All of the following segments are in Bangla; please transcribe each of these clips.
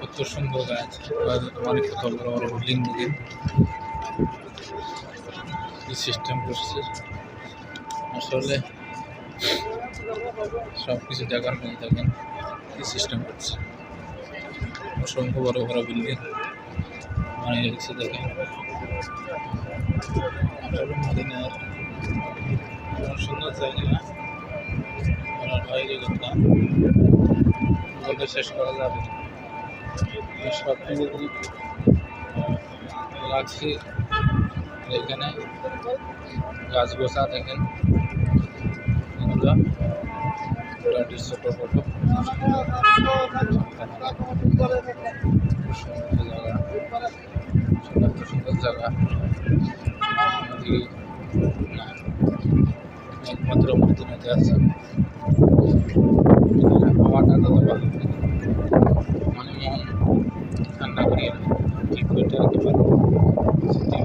কত সুন্দর গাছ, অনেক কত বড় বড় বিল্ডিং দিকে সিস্টেম করছে। আসলে সব কিছু দেখার মধ্যে দেখেন কি সিস্টেম করছে। অসংখ্য বড় বড় বিল্ডিং বানিয়ে রেখেছে দেখেন। আসলে মদিনার সুন্দর জায়গা, বাইরে কথা বলে শেষ করা যাবে। সব কিছু লাগছে এখানে। গাছ গোছা দেখেন, এগুলো ছোট ছোট সুন্দর জায়গা। একমাত্র মদিনাতে আছে। হাওয়াটা তত ভালো, মানে মন ঠান্ডা করিয়ে ঠিক ওইটা একেবারে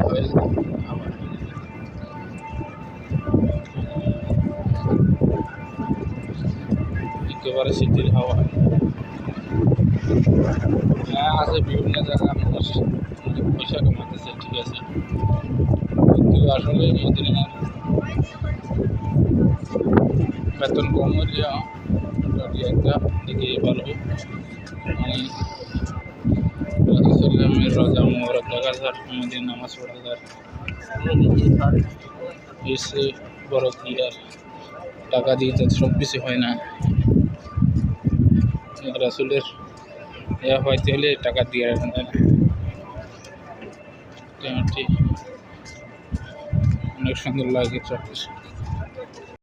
হয়ে আবার একেবারে শীতের হাওয়া। হ্যাঁ, আছে বিভিন্ন জায়গায় মানুষ অনেক পয়সা কামাতেছে, ঠিক আছে, কিন্তু আসলে মদিনার বেতন কম হলে একটা দিকে ভালো। মানে রাসূলের রোজা মোবারক দেখা যায়, মদিনায় নামাজ পড়া যায়, এসে বড় কি আর টাকা দিয়ে তো সব কিছু হয় না। রাসূলের হইতে হলে টাকা দিয়ে রাখেন, তাই না? অনেক সুন্দর লাগে সব কিছু।